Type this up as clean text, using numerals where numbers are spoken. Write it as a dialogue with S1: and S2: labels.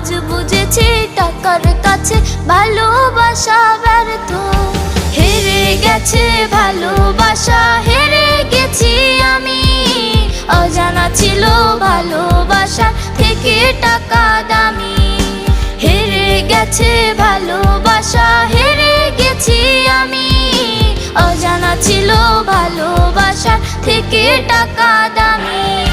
S1: আজ বুঝেছি টাকার কাছে ভালোবাসা ব্যর্থ। হেরে গেছে ভালোবাসা, হেরে গেছি আমি। অজানা ছিল ভালোবাসা থেকে টাকা দামি। হেরে গেছে ভালোবাসা, হেরে গেছি আমি। অজানা ছিল ভালোবাসা থেকে টাকা দামি।